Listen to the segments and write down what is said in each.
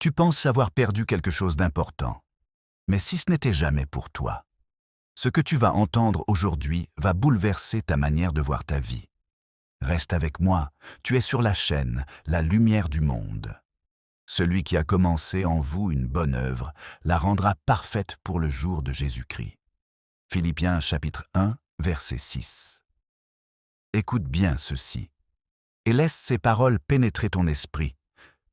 Tu penses avoir perdu quelque chose d'important. Mais si ce n'était jamais pour toi, ce que tu vas entendre aujourd'hui va bouleverser ta manière de voir ta vie. Reste avec moi, tu es sur la chaîne, la lumière du monde. Celui qui a commencé en vous une bonne œuvre la rendra parfaite pour le jour de Jésus-Christ. Philippiens chapitre 1, verset 6. Écoute bien ceci, et laisse ces paroles pénétrer ton esprit.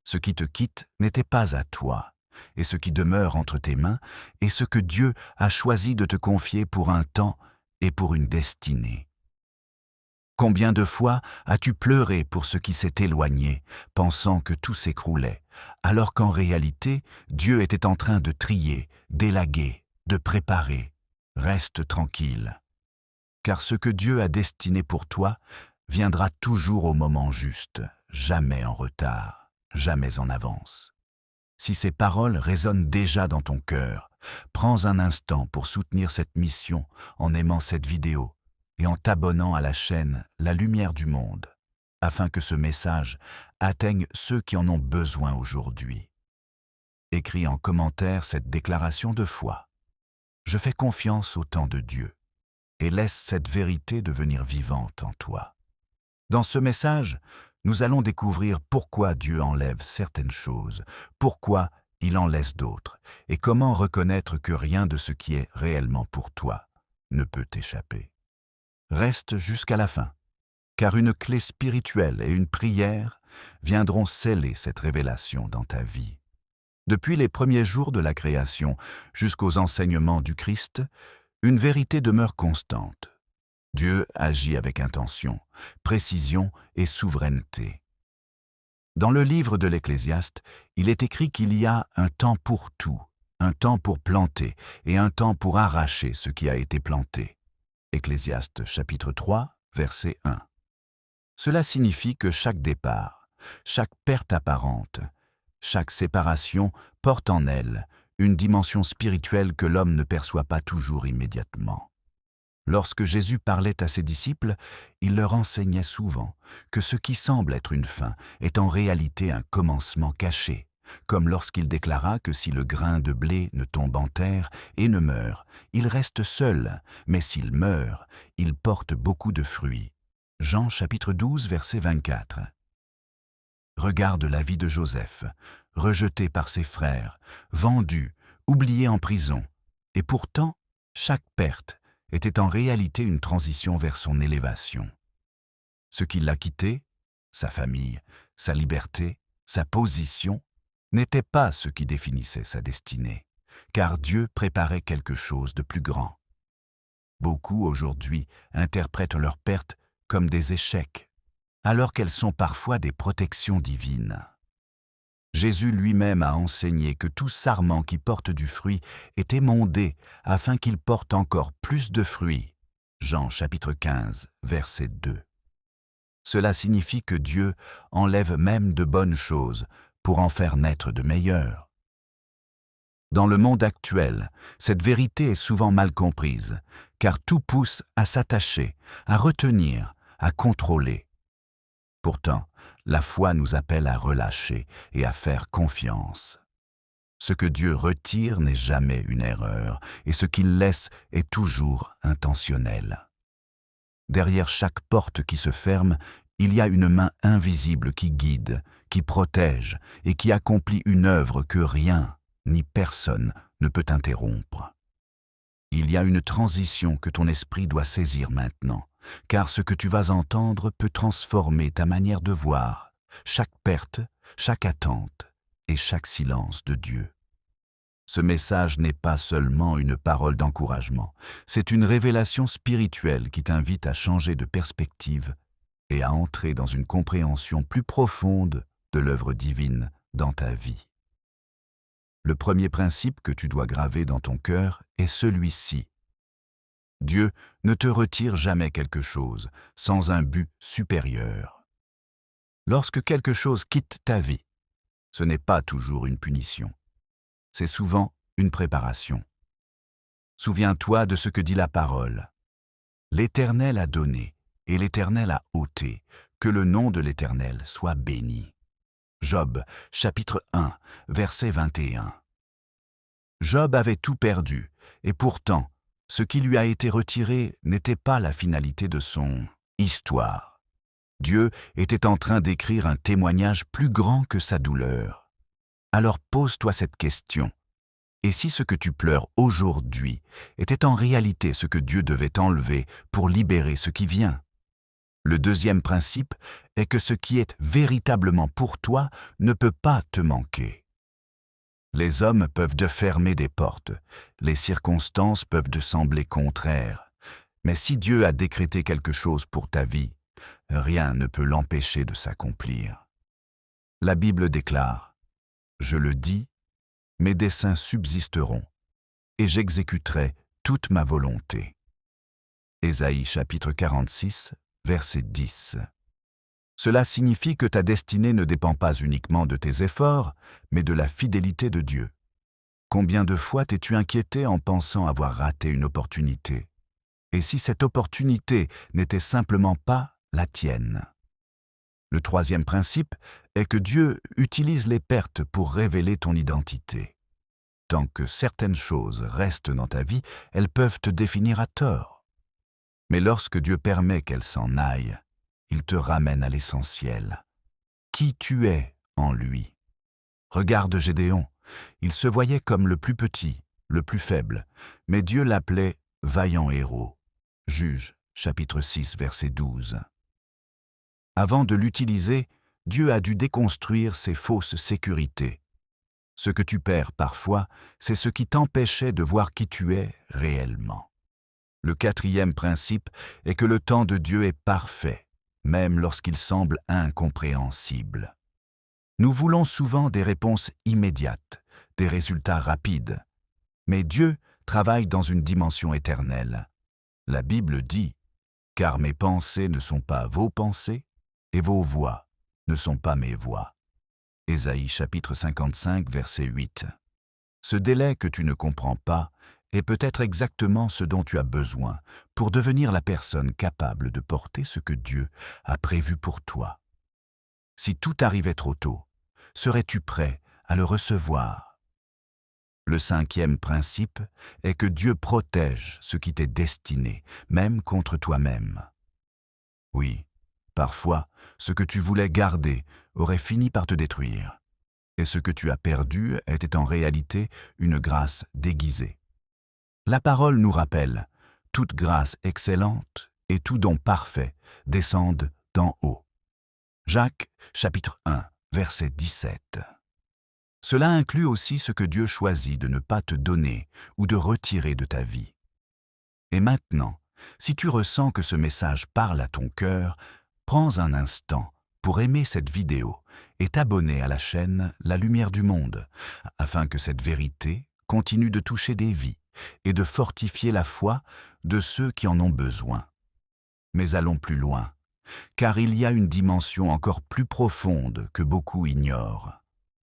Ce qui te quitte n'était pas à toi, et ce qui demeure entre tes mains est ce que Dieu a choisi de te confier pour un temps et pour une destinée. Combien de fois as-tu pleuré pour ce qui s'est éloigné, pensant que tout s'écroulait, alors qu'en réalité, Dieu était en train de trier, d'élaguer, de préparer. Reste tranquille, car ce que Dieu a destiné pour toi viendra toujours au moment juste, jamais en retard, jamais en avance. Si ces paroles résonnent déjà dans ton cœur, prends un instant pour soutenir cette mission en aimant cette vidéo et en t'abonnant à la chaîne La Lumière du Monde, afin que ce message atteigne ceux qui en ont besoin aujourd'hui. Écris en commentaire cette déclaration de foi. Je fais confiance au temps de Dieu et laisse cette vérité devenir vivante en toi. Dans ce message, nous allons découvrir pourquoi Dieu enlève certaines choses, pourquoi il en laisse d'autres, et comment reconnaître que rien de ce qui est réellement pour toi ne peut t'échapper. Reste jusqu'à la fin, car une clé spirituelle et une prière viendront sceller cette révélation dans ta vie. Depuis les premiers jours de la création jusqu'aux enseignements du Christ, une vérité demeure constante. Dieu agit avec intention, précision et souveraineté. Dans le livre de l'Ecclésiaste, il est écrit qu'il y a un temps pour tout, un temps pour planter et un temps pour arracher ce qui a été planté. Ecclésiaste chapitre 3, verset 1. Cela signifie que chaque départ, chaque perte apparente, chaque séparation porte en elle une dimension spirituelle que l'homme ne perçoit pas toujours immédiatement. Lorsque Jésus parlait à ses disciples, il leur enseignait souvent que ce qui semble être une fin est en réalité un commencement caché, comme lorsqu'il déclara que si le grain de blé ne tombe en terre et ne meurt, il reste seul, mais s'il meurt, il porte beaucoup de fruits. Jean chapitre 12, verset 24. Regarde la vie de Joseph, rejeté par ses frères, vendu, oublié en prison, et pourtant, chaque perte était en réalité une transition vers son élévation. Ce qui l'a quitté, sa famille, sa liberté, sa position, n'était pas ce qui définissait sa destinée, car Dieu préparait quelque chose de plus grand. Beaucoup aujourd'hui interprètent leurs pertes comme des échecs, alors qu'elles sont parfois des protections divines. Jésus lui-même a enseigné que tout sarment qui porte du fruit est émondé afin qu'il porte encore plus de fruits. Jean chapitre 15, verset 2. Cela signifie que Dieu enlève même de bonnes choses pour en faire naître de meilleures. Dans le monde actuel, cette vérité est souvent mal comprise, car tout pousse à s'attacher, à retenir, à contrôler. Pourtant, la foi nous appelle à relâcher et à faire confiance. Ce que Dieu retire n'est jamais une erreur, et ce qu'il laisse est toujours intentionnel. Derrière chaque porte qui se ferme, il y a une main invisible qui guide, qui protège et qui accomplit une œuvre que rien ni personne ne peut interrompre. Il y a une transition que ton esprit doit saisir maintenant, car ce que tu vas entendre peut transformer ta manière de voir chaque perte, chaque attente et chaque silence de Dieu. Ce message n'est pas seulement une parole d'encouragement, c'est une révélation spirituelle qui t'invite à changer de perspective et à entrer dans une compréhension plus profonde de l'œuvre divine dans ta vie. Le premier principe que tu dois graver dans ton cœur est celui-ci. Dieu ne te retire jamais quelque chose sans un but supérieur. Lorsque quelque chose quitte ta vie, ce n'est pas toujours une punition. C'est souvent une préparation. Souviens-toi de ce que dit la parole. L'Éternel a donné et l'Éternel a ôté, que le nom de l'Éternel soit béni. Job, chapitre 1, verset 21. Job avait tout perdu, et pourtant, ce qui lui a été retiré n'était pas la finalité de son histoire. Dieu était en train d'écrire un témoignage plus grand que sa douleur. Alors pose-toi cette question. Et si ce que tu pleures aujourd'hui était en réalité ce que Dieu devait enlever pour libérer ce qui vient? Le deuxième principe est que ce qui est véritablement pour toi ne peut pas te manquer. Les hommes peuvent te fermer des portes, les circonstances peuvent te sembler contraires, mais si Dieu a décrété quelque chose pour ta vie, rien ne peut l'empêcher de s'accomplir. La Bible déclare « Je le dis, mes desseins subsisteront, et j'exécuterai toute ma volonté. » Ésaïe chapitre 46, verset 10. Cela signifie que ta destinée ne dépend pas uniquement de tes efforts, mais de la fidélité de Dieu. Combien de fois t'es-tu inquiété en pensant avoir raté une opportunité? Et si cette opportunité n'était simplement pas la tienne? Le troisième principe est que Dieu utilise les pertes pour révéler ton identité. Tant que certaines choses restent dans ta vie, elles peuvent te définir à tort. Mais lorsque Dieu permet qu'elles s'en aillent, il te ramène à l'essentiel. Qui tu es en lui. Regarde Gédéon, il se voyait comme le plus petit, le plus faible, mais Dieu l'appelait vaillant héros. Juges, chapitre 6, verset 12. Avant de l'utiliser, Dieu a dû déconstruire ses fausses sécurités. Ce que tu perds parfois, c'est ce qui t'empêchait de voir qui tu es réellement. Le quatrième principe est que le temps de Dieu est parfait, même lorsqu'il semble incompréhensible. Nous voulons souvent des réponses immédiates, des résultats rapides. Mais Dieu travaille dans une dimension éternelle. La Bible dit « Car mes pensées ne sont pas vos pensées, et vos voix ne sont pas mes voix. » Ésaïe chapitre 55, verset 8. Ce délai que tu ne comprends pas est peut-être exactement ce dont tu as besoin pour devenir la personne capable de porter ce que Dieu a prévu pour toi. Si tout arrivait trop tôt, serais-tu prêt à le recevoir? Le cinquième principe est que Dieu protège ce qui t'est destiné, même contre toi-même. Oui, parfois, ce que tu voulais garder aurait fini par te détruire. Et ce que tu as perdu était en réalité une grâce déguisée. La parole nous rappelle « Toute grâce excellente et tout don parfait descendent d'en haut ». Jacques, chapitre 1, verset 17. Cela inclut aussi ce que Dieu choisit de ne pas te donner ou de retirer de ta vie. Et maintenant, si tu ressens que ce message parle à ton cœur, prends un instant pour aimer cette vidéo et t'abonner à la chaîne La Lumière du Monde, afin que cette vérité continue de toucher des vies et de fortifier la foi de ceux qui en ont besoin. Mais allons plus loin, car il y a une dimension encore plus profonde que beaucoup ignorent.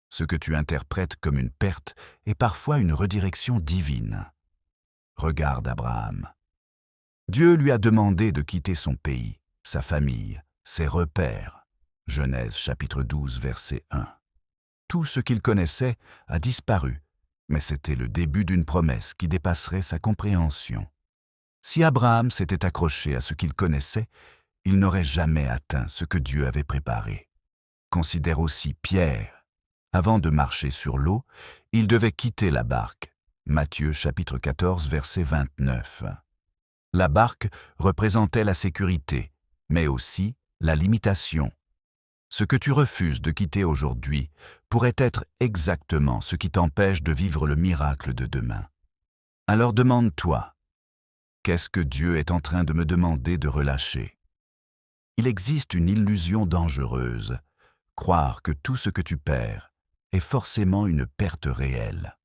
Ce que tu interprètes comme une perte est parfois une redirection divine. Regarde Abraham. Dieu lui a demandé de quitter son pays, sa famille, ses repères. Genèse chapitre 12, verset 1. Tout ce qu'il connaissait a disparu, mais c'était le début d'une promesse qui dépasserait sa compréhension. Si Abraham s'était accroché à ce qu'il connaissait, il n'aurait jamais atteint ce que Dieu avait préparé. Considère aussi Pierre. Avant de marcher sur l'eau, il devait quitter la barque. Matthieu chapitre 14, verset 29. La barque représentait la sécurité, mais aussi la limitation. Ce que tu refuses de quitter aujourd'hui pourrait être exactement ce qui t'empêche de vivre le miracle de demain. Alors demande-toi, qu'est-ce que Dieu est en train de me demander de relâcher? Il existe une illusion dangereuse, croire que tout ce que tu perds est forcément une perte réelle.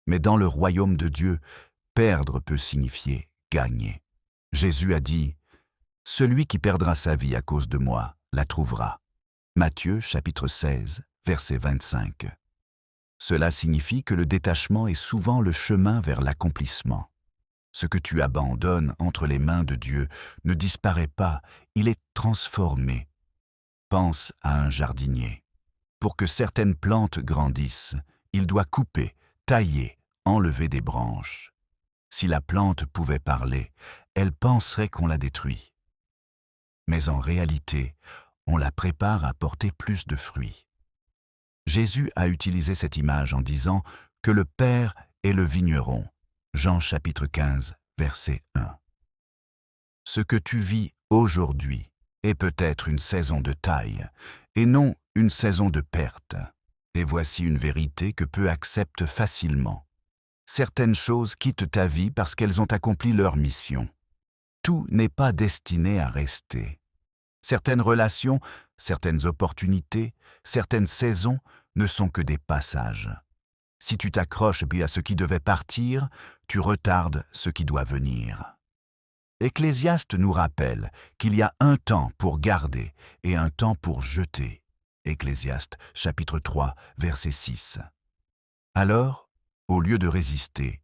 Mais dans le royaume de Dieu, perdre peut signifier gagner. Jésus a dit « Celui qui perdra sa vie à cause de moi la trouvera ». Matthieu chapitre 16, verset 25. Cela signifie que le détachement est souvent le chemin vers l'accomplissement. Ce que tu abandonnes entre les mains de Dieu ne disparaît pas, il est transformé. Pense à un jardinier. Pour que certaines plantes grandissent, il doit couper, tailler, enlever des branches. Si la plante pouvait parler, elle penserait qu'on la détruit. Mais en réalité, on la prépare à porter plus de fruits. Jésus a utilisé cette image en disant que le Père est le vigneron. Jean chapitre 15, verset 1. Ce que tu vis aujourd'hui est peut-être une saison de taille, et non une saison de perte. Et voici une vérité que peu acceptent facilement. Certaines choses quittent ta vie parce qu'elles ont accompli leur mission. Tout n'est pas destiné à rester. Certaines relations, certaines opportunités, certaines saisons ne sont que des passages. Si tu t'accroches à ce qui devait partir, tu retardes ce qui doit venir. Ecclésiaste nous rappelle qu'il y a un temps pour garder et un temps pour jeter. Ecclésiaste chapitre 3, verset 6. Alors, au lieu de résister,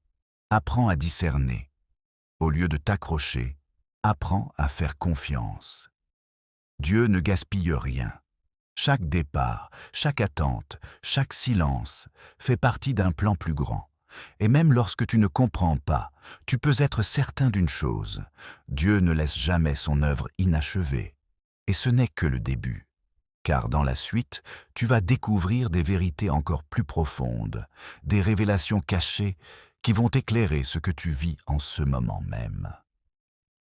apprends à discerner. Au lieu de t'accrocher, apprends à faire confiance. Dieu ne gaspille rien. Chaque départ, chaque attente, chaque silence fait partie d'un plan plus grand. Et même lorsque tu ne comprends pas, tu peux être certain d'une chose. Dieu ne laisse jamais son œuvre inachevée. Et ce n'est que le début. Car dans la suite, tu vas découvrir des vérités encore plus profondes, des révélations cachées qui vont éclairer ce que tu vis en ce moment même.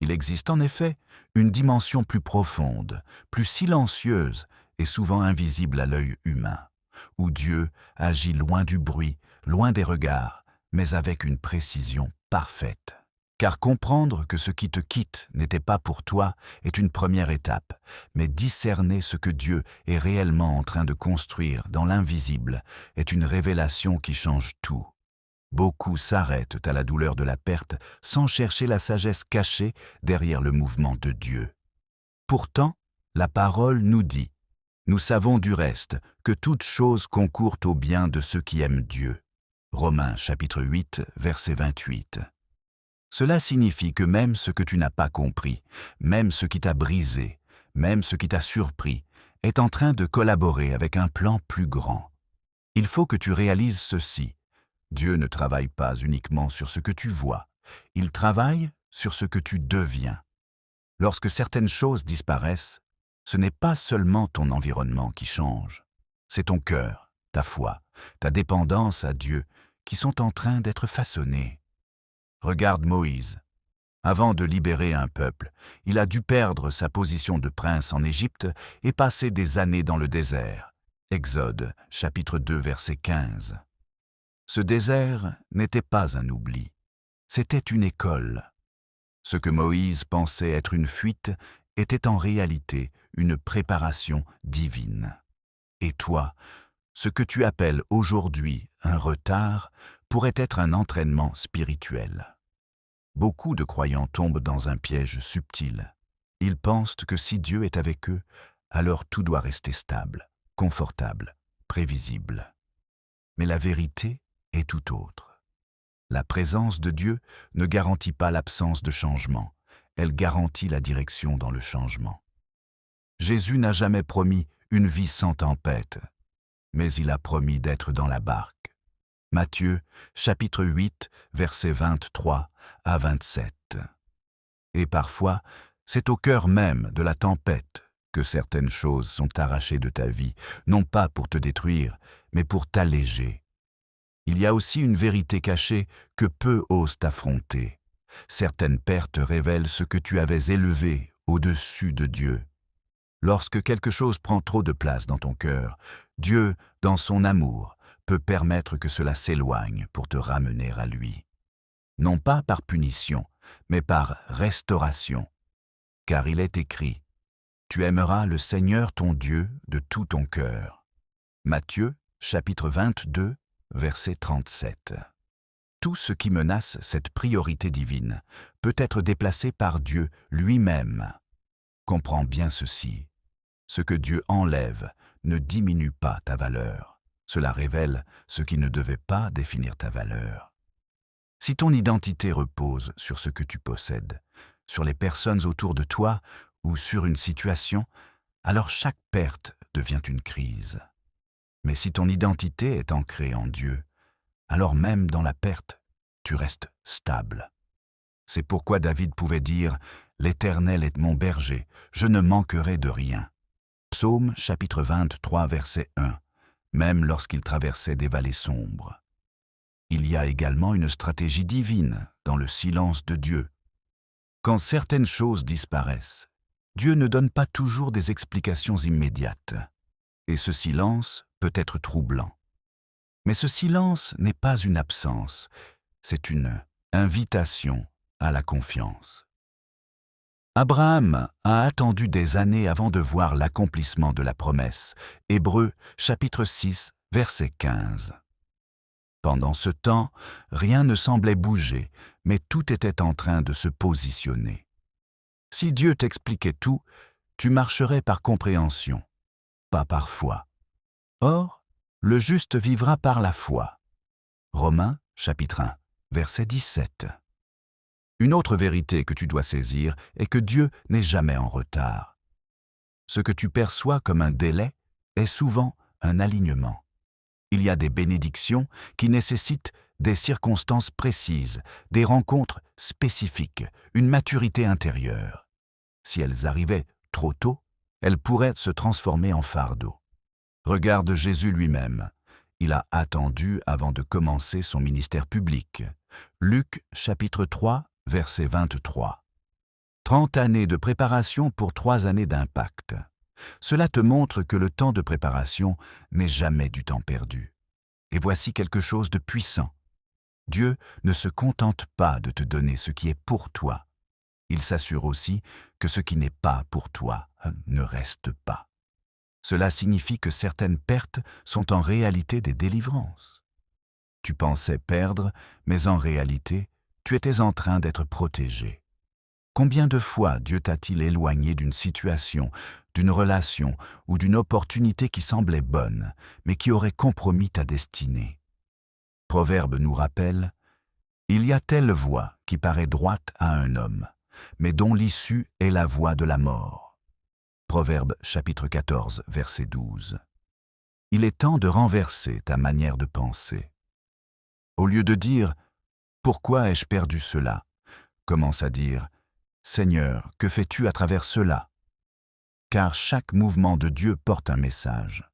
Il existe en effet une dimension plus profonde, plus silencieuse et souvent invisible à l'œil humain, où Dieu agit loin du bruit, loin des regards, mais avec une précision parfaite. Car comprendre que ce qui te quitte n'était pas pour toi est une première étape, mais discerner ce que Dieu est réellement en train de construire dans l'invisible est une révélation qui change tout. Beaucoup s'arrêtent à la douleur de la perte sans chercher la sagesse cachée derrière le mouvement de Dieu. Pourtant, la parole nous dit « Nous savons du reste que toute chose concourt au bien de ceux qui aiment Dieu. » Romains chapitre 8, verset 28. Cela signifie que même ce que tu n'as pas compris, même ce qui t'a brisé, même ce qui t'a surpris, est en train de collaborer avec un plan plus grand. Il faut que tu réalises ceci. Dieu ne travaille pas uniquement sur ce que tu vois, il travaille sur ce que tu deviens. Lorsque certaines choses disparaissent, ce n'est pas seulement ton environnement qui change, c'est ton cœur, ta foi, ta dépendance à Dieu qui sont en train d'être façonnés. Regarde Moïse. Avant de libérer un peuple, il a dû perdre sa position de prince en Égypte et passer des années dans le désert. Exode, chapitre 2, verset 15. Ce désert n'était pas un oubli, c'était une école. Ce que Moïse pensait être une fuite était en réalité une préparation divine. Et toi, ce que tu appelles aujourd'hui un retard pourrait être un entraînement spirituel. Beaucoup de croyants tombent dans un piège subtil. Ils pensent que si Dieu est avec eux, alors tout doit rester stable, confortable, prévisible. Mais la vérité est tout autre. La présence de Dieu ne garantit pas l'absence de changement, elle garantit la direction dans le changement. Jésus n'a jamais promis une vie sans tempête, mais il a promis d'être dans la barque. Matthieu, chapitre 8, versets 23 à 27. Et parfois, c'est au cœur même de la tempête que certaines choses sont arrachées de ta vie, non pas pour te détruire, mais pour t'alléger. Il y a aussi une vérité cachée que peu osent affronter. Certaines pertes révèlent ce que tu avais élevé au-dessus de Dieu. Lorsque quelque chose prend trop de place dans ton cœur, Dieu, dans son amour, peut permettre que cela s'éloigne pour te ramener à lui. Non pas par punition, mais par restauration. Car il est écrit « Tu aimeras le Seigneur ton Dieu de tout ton cœur. » Matthieu, chapitre 22, verset 37. Tout ce qui menace cette priorité divine peut être déplacé par Dieu lui-même. Comprends bien ceci. Ce que Dieu enlève ne diminue pas ta valeur. Cela révèle ce qui ne devait pas définir ta valeur. Si ton identité repose sur ce que tu possèdes, sur les personnes autour de toi ou sur une situation, alors chaque perte devient une crise. Mais si ton identité est ancrée en Dieu, alors même dans la perte, tu restes stable. C'est pourquoi David pouvait dire « L'Éternel est mon berger, je ne manquerai de rien ». Psaume chapitre 23 verset 1, même lorsqu'il traversait des vallées sombres. Il y a également une stratégie divine dans le silence de Dieu. Quand certaines choses disparaissent, Dieu ne donne pas toujours des explications immédiates. Et ce silence peut être troublant. Mais ce silence n'est pas une absence, c'est une invitation à la confiance. Abraham a attendu des années avant de voir l'accomplissement de la promesse. Hébreux chapitre 6, verset 15. Pendant ce temps, rien ne semblait bouger, mais tout était en train de se positionner. Si Dieu t'expliquait tout, tu marcherais par compréhension, pas par foi. Or, le juste vivra par la foi. Romains chapitre 1, verset 17. Une autre vérité que tu dois saisir est que Dieu n'est jamais en retard. Ce que tu perçois comme un délai est souvent un alignement. Il y a des bénédictions qui nécessitent des circonstances précises, des rencontres spécifiques, une maturité intérieure. Si elles arrivaient trop tôt, elles pourraient se transformer en fardeau. Regarde Jésus lui-même. Il a attendu avant de commencer son ministère public. Luc chapitre 3, verset 23. 30 années de préparation pour 3 années d'impact. Cela te montre que le temps de préparation n'est jamais du temps perdu. Et voici quelque chose de puissant. Dieu ne se contente pas de te donner ce qui est pour toi. Il s'assure aussi que ce qui n'est pas pour toi ne reste pas. Cela signifie que certaines pertes sont en réalité des délivrances. Tu pensais perdre, mais en réalité, tu étais en train d'être protégé. Combien de fois Dieu t'a-t-il éloigné d'une situation, d'une relation ou d'une opportunité qui semblait bonne, mais qui aurait compromis ta destinée? Proverbe nous rappelle « Il y a telle voie qui paraît droite à un homme, mais dont l'issue est la voie de la mort. » Proverbe chapitre 14, verset 12. Il est temps de renverser ta manière de penser. Au lieu de dire « Pourquoi ai-je perdu cela ?» commence à dire « Seigneur, que fais-tu à travers cela ?» Car chaque mouvement de Dieu porte un message.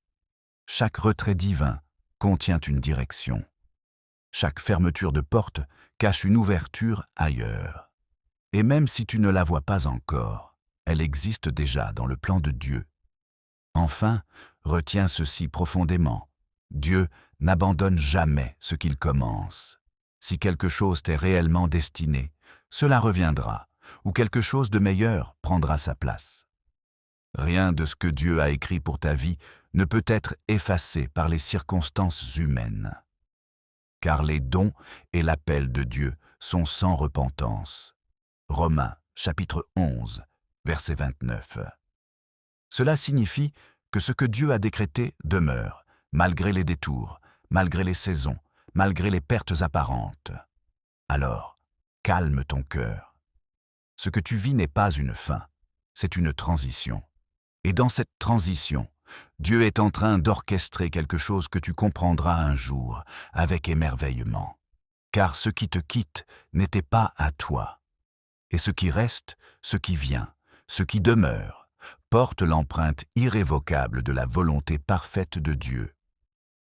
Chaque retrait divin contient une direction. Chaque fermeture de porte cache une ouverture ailleurs. Et même si tu ne la vois pas encore, elle existe déjà dans le plan de Dieu. Enfin, retiens ceci profondément. Dieu n'abandonne jamais ce qu'il commence. Si quelque chose t'est réellement destiné, cela reviendra, ou quelque chose de meilleur prendra sa place. Rien de ce que Dieu a écrit pour ta vie ne peut être effacé par les circonstances humaines. Car les dons et l'appel de Dieu sont sans repentance. Romains, chapitre 11, verset 29. Cela signifie que ce que Dieu a décrété demeure, malgré les détours, malgré les saisons, malgré les pertes apparentes. Alors, calme ton cœur. Ce que tu vis n'est pas une fin, c'est une transition. Et dans cette transition, Dieu est en train d'orchestrer quelque chose que tu comprendras un jour avec émerveillement. Car ce qui te quitte n'était pas à toi. Et ce qui reste, ce qui vient, ce qui demeure, porte l'empreinte irrévocable de la volonté parfaite de Dieu.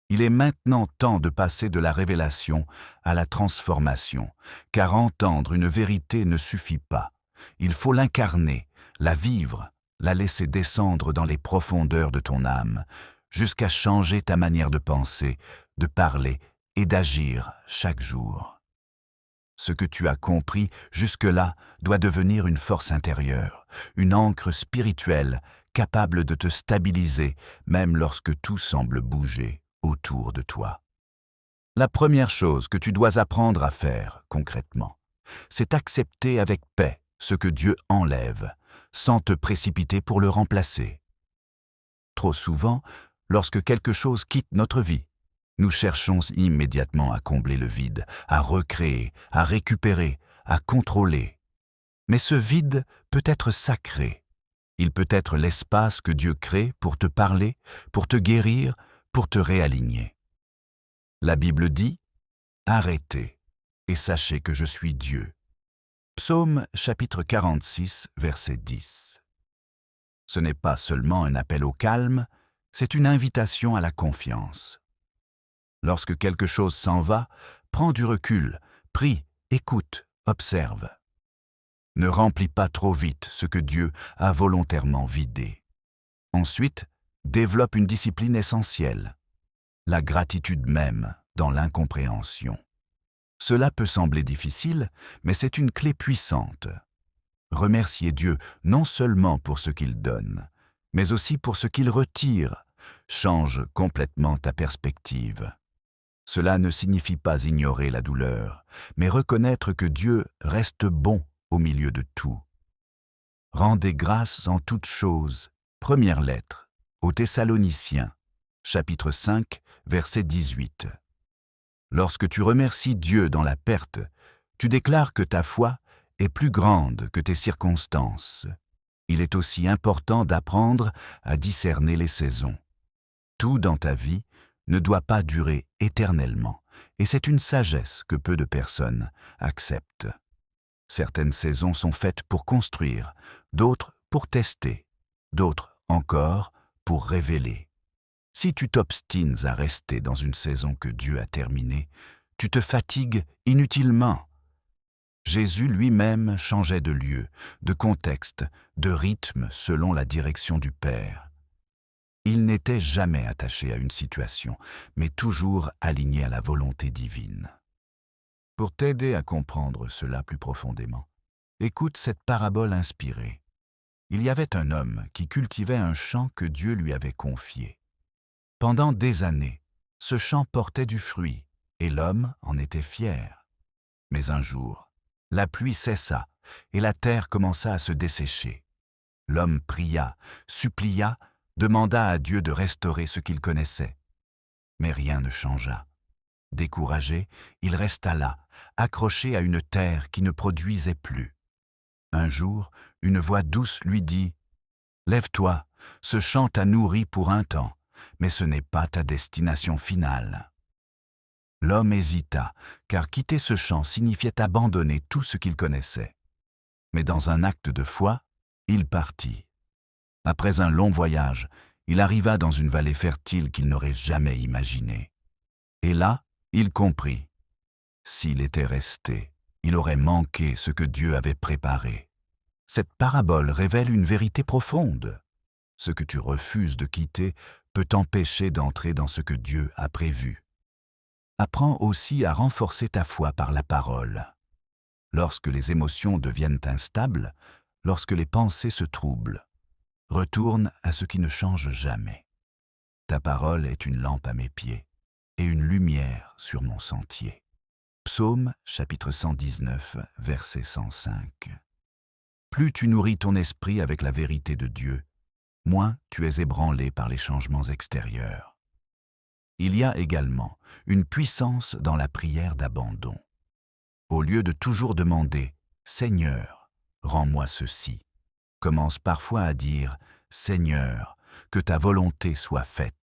Il est maintenant temps de passer de la révélation à la transformation, car entendre une vérité ne suffit pas. Il faut l'incarner, la vivre, la laisser descendre dans les profondeurs de ton âme, jusqu'à changer ta manière de penser, de parler et d'agir chaque jour. Ce que tu as compris jusque-là doit devenir une force intérieure, une ancre spirituelle capable de te stabiliser même lorsque tout semble bouger autour de toi. La première chose que tu dois apprendre à faire concrètement, c'est accepter avec paix ce que Dieu enlève, sans te précipiter pour le remplacer. Trop souvent, lorsque quelque chose quitte notre vie, nous cherchons immédiatement à combler le vide, à recréer, à récupérer, à contrôler. Mais ce vide peut être sacré. Il peut être l'espace que Dieu crée pour te parler, pour te guérir, pour te réaligner. La Bible dit « Arrêtez et sachez que je suis Dieu ». Psaume chapitre 46, verset 10. Ce n'est pas seulement un appel au calme, c'est une invitation à la confiance. Lorsque quelque chose s'en va, prends du recul, prie, écoute, observe. Ne remplis pas trop vite ce que Dieu a volontairement vidé. Ensuite, développe une discipline essentielle, la gratitude même dans l'incompréhension. Cela peut sembler difficile, mais c'est une clé puissante. Remercier Dieu non seulement pour ce qu'il donne, mais aussi pour ce qu'il retire, change complètement ta perspective. Cela ne signifie pas ignorer la douleur, mais reconnaître que Dieu reste bon au milieu de tout. Rendez grâce en toutes choses. Première lettre aux Thessaloniciens, chapitre 5, verset 18. Lorsque tu remercies Dieu dans la perte, tu déclares que ta foi est plus grande que tes circonstances. Il est aussi important d'apprendre à discerner les saisons. Tout dans ta vie ne doit pas durer éternellement, et c'est une sagesse que peu de personnes acceptent. Certaines saisons sont faites pour construire, d'autres pour tester, d'autres encore pour révéler. Si tu t'obstines à rester dans une saison que Dieu a terminée, tu te fatigues inutilement. Jésus lui-même changeait de lieu, de contexte, de rythme selon la direction du Père. Il n'était jamais attaché à une situation, mais toujours aligné à la volonté divine. Pour t'aider à comprendre cela plus profondément, écoute cette parabole inspirée. Il y avait un homme qui cultivait un champ que Dieu lui avait confié. Pendant des années, ce champ portait du fruit, et l'homme en était fier. Mais un jour, la pluie cessa, et la terre commença à se dessécher. L'homme pria, supplia, demanda à Dieu de restaurer ce qu'il connaissait. Mais rien ne changea. Découragé, il resta là, accroché à une terre qui ne produisait plus. Un jour, une voix douce lui dit « Lève-toi, ce champ t'a nourri pour un temps, mais ce n'est pas ta destination finale. » L'homme hésita, car quitter ce champ signifiait abandonner tout ce qu'il connaissait. Mais dans un acte de foi, il partit. Après un long voyage, il arriva dans une vallée fertile qu'il n'aurait jamais imaginée. Et là, il comprit. S'il était resté, il aurait manqué ce que Dieu avait préparé. Cette parabole révèle une vérité profonde. Ce que tu refuses de quitter peut t'empêcher d'entrer dans ce que Dieu a prévu. Apprends aussi à renforcer ta foi par la parole. Lorsque les émotions deviennent instables, lorsque les pensées se troublent, retourne à ce qui ne change jamais. Ta parole est une lampe à mes pieds et une lumière sur mon sentier. Psaume chapitre 119, verset 105. Plus tu nourris ton esprit avec la vérité de Dieu, moins tu es ébranlé par les changements extérieurs. Il y a également une puissance dans la prière d'abandon. Au lieu de toujours demander « Seigneur, rends-moi ceci », commence parfois à dire « Seigneur, que ta volonté soit faite ».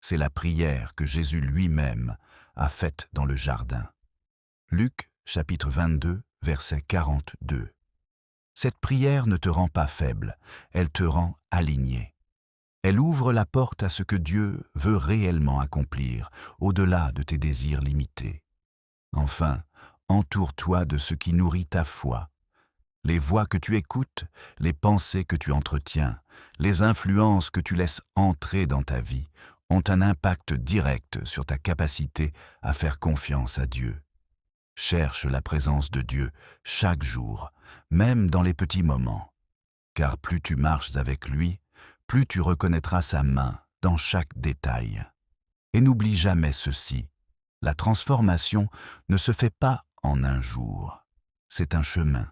C'est la prière que Jésus lui-même a faite dans le jardin. Luc chapitre 22, verset 42. Cette prière ne te rend pas faible, elle te rend aligné. Elle ouvre la porte à ce que Dieu veut réellement accomplir, au-delà de tes désirs limités. Enfin, entoure-toi de ce qui nourrit ta foi. Les voix que tu écoutes, les pensées que tu entretiens, les influences que tu laisses entrer dans ta vie ont un impact direct sur ta capacité à faire confiance à Dieu. Cherche la présence de Dieu chaque jour, même dans les petits moments. Car plus tu marches avec lui, plus tu reconnaîtras sa main dans chaque détail. Et n'oublie jamais ceci, la transformation ne se fait pas en un jour, c'est un chemin.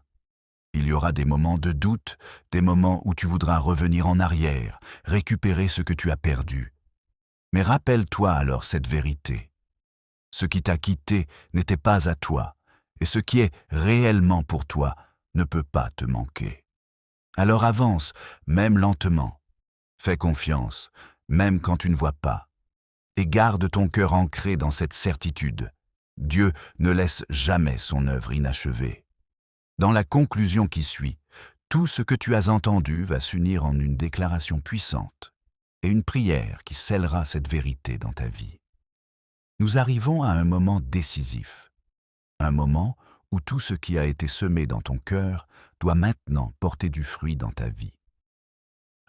Il y aura des moments de doute, des moments où tu voudras revenir en arrière, récupérer ce que tu as perdu. Mais rappelle-toi alors cette vérité. Ce qui t'a quitté n'était pas à toi, et ce qui est réellement pour toi ne peut pas te manquer. Alors avance, même lentement. Fais confiance, même quand tu ne vois pas. Et garde ton cœur ancré dans cette certitude. Dieu ne laisse jamais son œuvre inachevée. Dans la conclusion qui suit, tout ce que tu as entendu va s'unir en une déclaration puissante et une prière qui scellera cette vérité dans ta vie. Nous arrivons à un moment décisif, un moment où tout ce qui a été semé dans ton cœur doit maintenant porter du fruit dans ta vie.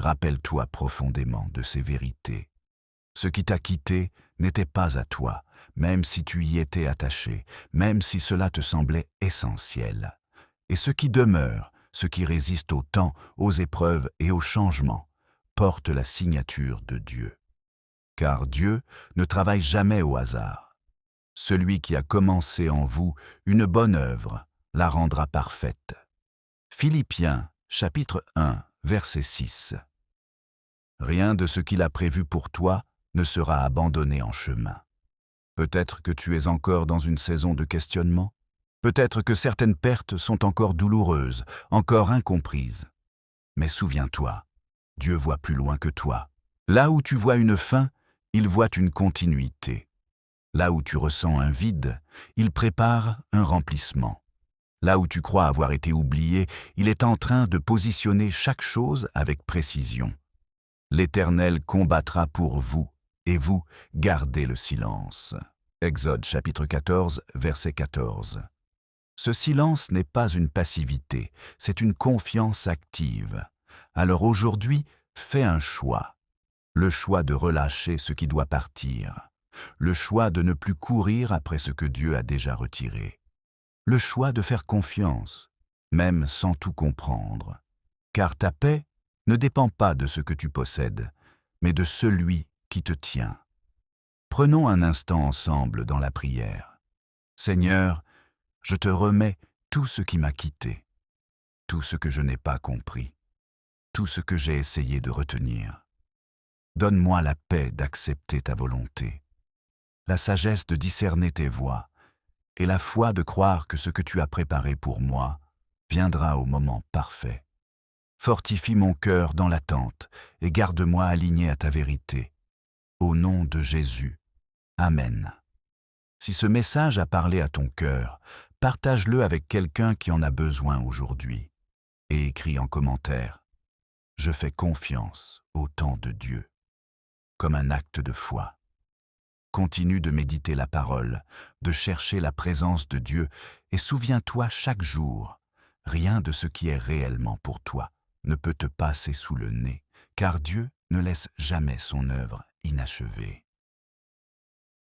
Rappelle-toi profondément de ces vérités. Ce qui t'a quitté n'était pas à toi, même si tu y étais attaché, même si cela te semblait essentiel. Et ce qui demeure, ce qui résiste au temps, aux épreuves et aux changements, porte la signature de Dieu. Car Dieu ne travaille jamais au hasard. Celui qui a commencé en vous une bonne œuvre la rendra parfaite. Philippiens, chapitre 1, verset 6. Rien de ce qu'il a prévu pour toi ne sera abandonné en chemin. Peut-être que tu es encore dans une saison de questionnement. Peut-être que certaines pertes sont encore douloureuses, encore incomprises. Mais souviens-toi, Dieu voit plus loin que toi. Là où tu vois une fin, il voit une continuité. Là où tu ressens un vide, il prépare un remplissement. Là où tu crois avoir été oublié, il est en train de positionner chaque chose avec précision. L'Éternel combattra pour vous, et vous, gardez le silence. Exode chapitre 14, verset 14. Ce silence n'est pas une passivité, c'est une confiance active. Alors aujourd'hui, fais un choix. Le choix de relâcher ce qui doit partir. Le choix de ne plus courir après ce que Dieu a déjà retiré. Le choix de faire confiance, même sans tout comprendre. Car ta paix ne dépend pas de ce que tu possèdes, mais de celui qui te tient. Prenons un instant ensemble dans la prière. Seigneur, je te remets tout ce qui m'a quitté, tout ce que je n'ai pas compris, tout ce que j'ai essayé de retenir. Donne-moi la paix d'accepter ta volonté, la sagesse de discerner tes voies et la foi de croire que ce que tu as préparé pour moi viendra au moment parfait. Fortifie mon cœur dans l'attente et garde-moi aligné à ta vérité. Au nom de Jésus. Amen. Si ce message a parlé à ton cœur, partage-le avec quelqu'un qui en a besoin aujourd'hui et écris en commentaire « Je fais confiance au temps de Dieu » comme un acte de foi. Continue de méditer la parole, de chercher la présence de Dieu et souviens-toi chaque jour, rien de ce qui est réellement pour toi ne peut te passer sous le nez, car Dieu ne laisse jamais son œuvre inachevée.